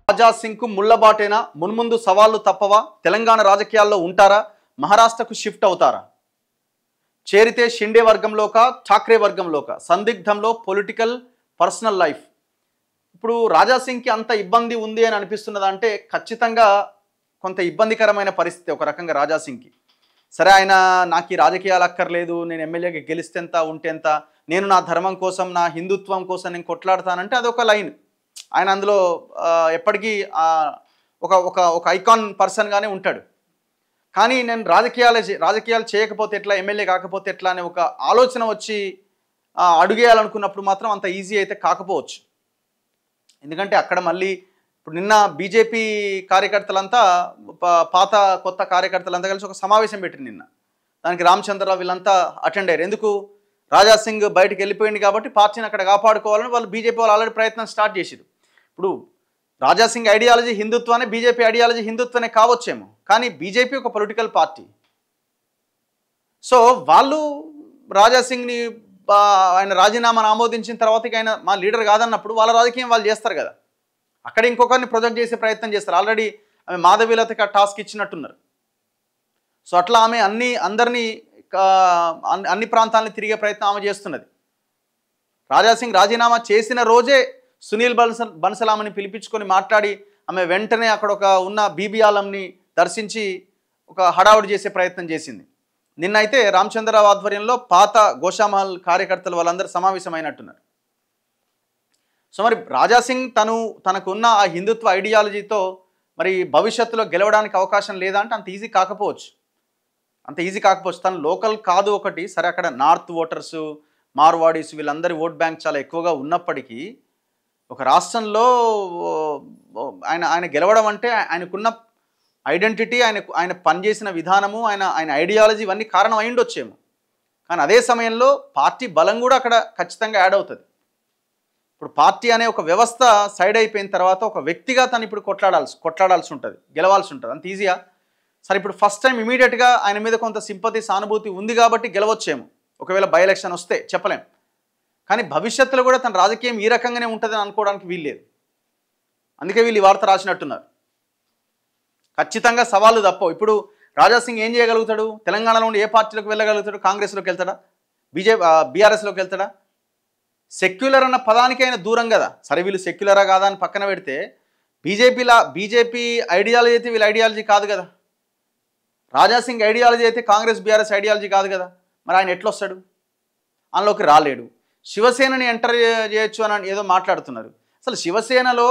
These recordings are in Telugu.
రాజా సింగ్కు ముళ్లబాటేనా? మున్ముందు సవాళ్లు తప్పవా? తెలంగాణ రాజకీయాల్లో ఉంటారా? మహారాష్ట్రకు షిఫ్ట్ అవుతారా? చేరితే షిండే వర్గంలోకా ఠాక్రే వర్గంలోకా? సందిగ్ధంలో పొలిటికల్ పర్సనల్ లైఫ్. ఇప్పుడు రాజా సింగ్కి అంత ఇబ్బంది ఉంది అని అనిపిస్తున్నదా అంటే ఖచ్చితంగా కొంత ఇబ్బందికరమైన పరిస్థితి ఒక రకంగా రాజా సింగ్కి. సరే, ఆయన నాకు ఈ రాజకీయాలు అక్కర్లేదు, నేను ఎమ్మెల్యేగా గెలిస్తే ఎంత ఉంటే ఎంత, నేను నా ధర్మం కోసం నా హిందుత్వం కోసం నేను కొట్లాడతానంటే అదొక లైన్. ఆయన అందులో ఎప్పటికీ ఒక ఒక ఒక ఐకాన్ పర్సన్గానే ఉంటాడు. కానీ నేను రాజకీయాలు చేయకపోతే ఎట్లా, ఎమ్మెల్యే కాకపోతే ఎట్లా అనే ఒక ఆలోచన వచ్చి అడుగేయాలనుకున్నప్పుడు మాత్రం అంత ఈజీ అయితే కాకపోవచ్చు. ఎందుకంటే అక్కడ మళ్ళీ ఇప్పుడు నిన్న బీజేపీ కార్యకర్తలంతా పాత కొత్త కార్యకర్తలంతా కలిసి ఒక సమావేశం పెట్టింది నిన్న. దానికి రామచంద్రరావు వీళ్ళంతా అటెండ్ అయ్యారు. ఎందుకు? రాజా సింగ్ బయటకు వెళ్ళిపోయింది కాబట్టి పార్టీని అక్కడ కాపాడుకోవాలని వాళ్ళు బీజేపీ వాళ్ళు ఆల్రెడీ ప్రయత్నం స్టార్ట్ చేశారు. ఇప్పుడు Raja Singh ideology హిందుత్వానే, BJP ideology హిందుత్వనే కావచ్చేమో, కానీ బీజేపీ ఒక పొలిటికల్ పార్టీ. సో వాళ్ళు రాజా సింగ్ని ఆయన రాజీనామాను ఆమోదించిన తర్వాత ఆయన మా లీడర్ కాదన్నప్పుడు వాళ్ళ రాజకీయం వాళ్ళు చేస్తారు కదా. అక్కడ ఇంకొకరిని ప్రొజెక్ట్ చేసే ప్రయత్నం చేస్తారు. ఆల్రెడీ ఆమె మాధవీలతకి ఆ టాస్క్ ఇచ్చినట్టున్నారు. సో అట్లా ఆమె అన్ని ప్రాంతాలని తిరిగే ప్రయత్నం ఆమె చేస్తున్నది. రాజా సింగ్ రాజీనామా చేసిన రోజే సునీల్ బన్సలామని పిలిపించుకొని మాట్లాడి ఆమె వెంటనే అక్కడ ఉన్న బీబీ ఆలంని దర్శించి ఒక హడావుడి చేసే ప్రయత్నం చేసింది. నిన్నైతే రామచంద్రరావు ఆధ్వర్యంలో పాత గోషామహల్ కార్యకర్తలు వాళ్ళందరూ సమావేశమైనట్టున్నారు. సో మరి రాజా సింగ్ తనకున్న ఆ హిందుత్వ ఐడియాలజీతో మరి భవిష్యత్తులో గెలవడానికి అవకాశం లేదా అంటే అంత ఈజీ కాకపోవచ్చు. తను లోకల్ కాదు ఒకటి, సరే అక్కడ నార్త్ ఓటర్సు, మార్వాడీస్ వీళ్ళందరి ఓట్ బ్యాంక్ చాలా ఎక్కువగా ఉన్నప్పటికీ ఒక రాష్ట్రంలో ఆయన గెలవడం అంటే ఆయనకున్న ఐడెంటిటీ, ఆయన పనిచేసిన విధానము, ఆయన ఐడియాలజీ ఇవన్నీ కారణం అయ్యుండొచ్చేమో. కానీ అదే సమయంలో పార్టీ బలం కూడా అక్కడ ఖచ్చితంగా యాడ్ అవుతుంది. ఇప్పుడు పార్టీ అనే ఒక వ్యవస్థ సైడ్ అయిపోయిన తర్వాత ఒక వ్యక్తిగా తను ఇప్పుడు కొట్లాడాల్సి ఉంటుంది, గెలవాల్సి ఉంటుంది. అంత ఈజీగా? సరే, ఇప్పుడు ఫస్ట్ టైం ఇమీడియట్గా ఆయన మీద కొంత సింపతి సానుభూతి ఉంది కాబట్టి గెలవచ్చేమో, ఒకవేళ బై ఎలక్షన్ వస్తే చెప్పలేం. కానీ భవిష్యత్తులో కూడా తన రాజకీయం ఈ రకంగానే ఉంటుందని అనుకోవడానికి వీల్లేదు. అందుకే వీళ్ళు ఈ వార్త రాసినట్టున్నారు. ఖచ్చితంగా సవాళ్ళు తప్పవు. ఇప్పుడు రాజా సింగ్ ఏం చేయగలుగుతాడు? తెలంగాణలో ఉండి ఏ పార్టీలోకి వెళ్ళగలుగుతాడు? కాంగ్రెస్లోకి వెళ్తాడా? బీఆర్ఎస్లోకి వెళ్తాడా? సెక్యులర్ అన్న పదానికి ఆయన దూరం కదా. సరే, వీళ్ళు సెక్యులరా కాదా అని పక్కన పెడితే బీజేపీ ఐడియాలజీ అయితే వీళ్ళ ఐడియాలజీ కాదు కదా. రాజా సింగ్ ఐడియాలజీ అయితే కాంగ్రెస్ బీఆర్ఎస్ ఐడియాలజీ కాదు కదా. మరి ఆయన ఎట్లొస్తాడు? అందులోకి రాలేడు. శివసేనని ఎంటర్ చేయొచ్చు అని ఏదో మాట్లాడుతున్నారు. అసలు శివసేనలో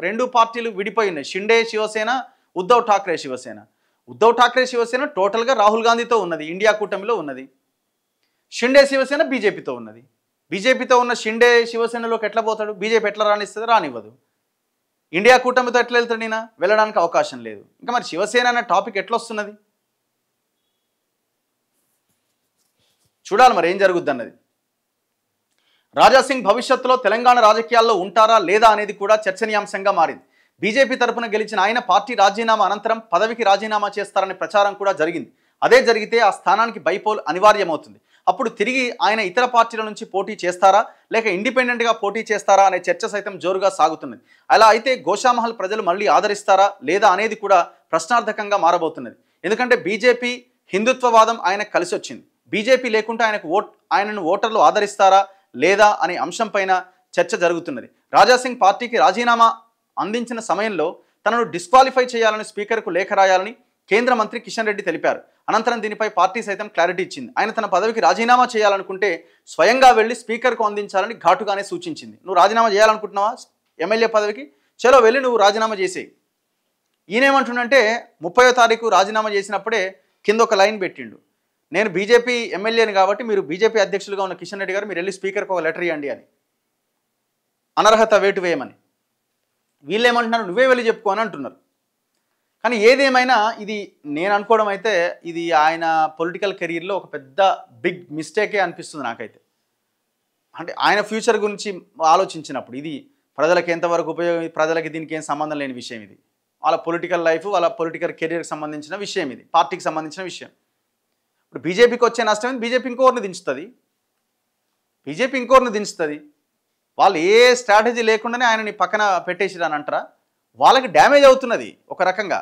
రెండు పార్టీలు విడిపోయి ఉన్నాయి. షిండే శివసేన, ఉద్ధవ్ ఠాక్రే శివసేన. ఉద్ధవ్ ఠాక్రే శివసేన టోటల్గా రాహుల్ గాంధీతో ఉన్నది, ఇండియా కూటమిలో ఉన్నది. షిండే శివసేన బీజేపీతో ఉన్నది. బీజేపీతో ఉన్న షిండే శివసేనలోకి ఎట్లా పోతాడు? బీజేపీ ఎట్లా రాణిస్తుంది? రానివ్వదు. ఇండియా కూటమితో ఎట్లా వెళ్తాడు? ఈయన వెళ్ళడానికి అవకాశం లేదు. ఇంకా మరి శివసేన అనే టాపిక్ ఎట్లా వస్తున్నది? చూడాలి మరి ఏం జరుగుద్ది అన్నది. రాజా సింగ్ భవిష్యత్తులో తెలంగాణ రాజకీయాల్లో ఉంటారా లేదా అనేది కూడా చర్చనీయాంశంగా మారింది. బీజేపీ తరపున గెలిచిన ఆయన పార్టీ రాజీనామా అనంతరం పదవికి రాజీనామా చేస్తారనే ప్రచారం కూడా జరిగింది. అదే జరిగితే ఆ స్థానానికి బైపోల్ అనివార్యమవుతుంది. అప్పుడు తిరిగి ఆయన ఇతర పార్టీల నుంచి పోటీ చేస్తారా లేక ఇండిపెండెంట్గా పోటీ చేస్తారా అనే చర్చ సైతం జోరుగా సాగుతున్నది. అలా అయితే గోషామహల్ ప్రజలు మళ్ళీ ఆదరిస్తారా లేదా అనేది కూడా ప్రశ్నార్థకంగా మారబోతున్నది. ఎందుకంటే బీజేపీ హిందుత్వవాదం ఆయనకు కలిసి వచ్చింది. బీజేపీ లేకుంటే ఆయనను ఓటర్లు ఆదరిస్తారా లేదా అనే అంశంపైన చర్చ జరుగుతున్నది. రాజా సింగ్ పార్టీకి రాజీనామా అందించిన సమయంలో తనను డిస్క్వాలిఫై చేయాలని స్పీకర్కు లేఖ రాయాలని కేంద్ర మంత్రి కిషన్ రెడ్డి తెలిపారు. అనంతరం దీనిపై పార్టీ సైతం క్లారిటీ ఇచ్చింది. ఆయన తన పదవికి రాజీనామా చేయాలనుకుంటే స్వయంగా వెళ్లి స్పీకర్కు అందించాలని ఘాటుగానే సూచించింది. నువ్వు రాజీనామా చేయాలనుకుంటున్నావా ఎమ్మెల్యే పదవికి? చలో వెళ్ళి నువ్వు రాజీనామా చేసేయి. ఈయనేమంటుండంటే 30వ తారీఖు రాజీనామా చేసినప్పుడే కింద ఒక లైన్ పెట్టిండు, నేను బీజేపీ ఎమ్మెల్యేని కాబట్టి మీరు బీజేపీ అధ్యక్షులుగా ఉన్న కిషన్ రెడ్డి గారు మీరు వెళ్ళి స్పీకర్కి ఒక లెటర్ ఇవ్వండి అని, అనర్హత వేటు వేయమని. వీళ్ళు ఏమంటున్నారు? నువ్వే వెళ్ళి చెప్పుకో అని అంటున్నారు. కానీ ఏదేమైనా ఇది నేను అనుకోవడం అయితే ఇది ఆయన పొలిటికల్ కెరీర్లో ఒక పెద్ద బిగ్ మిస్టేకే అనిపిస్తుంది నాకైతే. అంటే ఆయన ఫ్యూచర్ గురించి ఆలోచించినప్పుడు ఇది ప్రజలకు ఎంతవరకు ఉపయోగం, ప్రజలకి దీనికి ఏం సంబంధం లేని విషయం. ఇది వాళ్ళ పొలిటికల్ లైఫ్, వాళ్ళ పొలిటికల్ కెరీర్కి సంబంధించిన విషయం, ఇది పార్టీకి సంబంధించిన విషయం. ఇప్పుడు బీజేపీకి వచ్చే నష్టం ఏంది? బీజేపీ ఇంకోరిని దించుతుంది. వాళ్ళు ఏ స్ట్రాటజీ లేకుండానే ఆయనని పక్కన పెట్టేసిరని అంటారా? వాళ్ళకి డ్యామేజ్ అవుతున్నది ఒక రకంగా.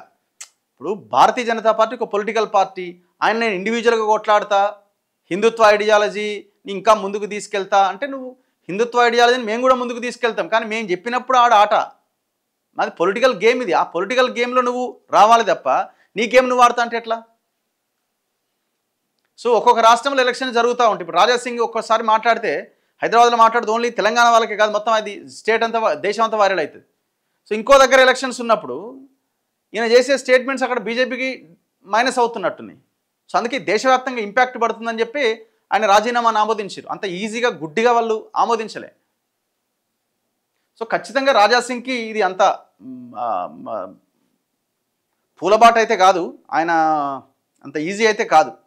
ఇప్పుడు భారతీయ జనతా పార్టీ ఒక పొలిటికల్ పార్టీ, ఆయన నేను ఇండివిజువల్గా కొట్లాడతా, హిందుత్వ ఐడియాలజీ ఇంకా ముందుకు తీసుకెళ్తా అంటే, నువ్వు హిందుత్వ ఐడియాలజీని మేము కూడా ముందుకు తీసుకెళ్తాం, కానీ మేము చెప్పినప్పుడు ఆట. మాది పొలిటికల్ గేమ్ ఇది. ఆ పొలిటికల్ గేమ్లో నువ్వు రావాలి తప్ప నీ గేమ్ నువ్వు ఆడతా అంటే ఎట్లా? సో ఒక్కొక్క రాష్ట్రంలో ఎలక్షన్ జరుగుతూ ఉంటాయి. ఇప్పుడు రాజా సింగ్ ఒక్కోసారి మాట్లాడితే, హైదరాబాద్లో మాట్లాడితే ఓన్లీ తెలంగాణ వాళ్ళకే కాదు, మొత్తం అది స్టేట్ అంతా, దేశం అంతా వైరల్ అవుతుంది. సో ఇంకో దగ్గర ఎలక్షన్స్ ఉన్నప్పుడు ఈయన చేసే స్టేట్మెంట్స్ అక్కడ బీజేపీకి మైనస్ అవుతున్నట్టున్నాయి. సో అందుకే దేశవ్యాప్తంగా ఇంపాక్ట్ పడుతుందని చెప్పి ఆయన రాజీనామాను ఆమోదించారు. అంత ఈజీగా గుడ్డిగా వాళ్ళు ఆమోదించలే. సో ఖచ్చితంగా రాజా సింగ్కి ఇది అంత పూలబాట అయితే కాదు, ఆయన అంత ఈజీ అయితే కాదు.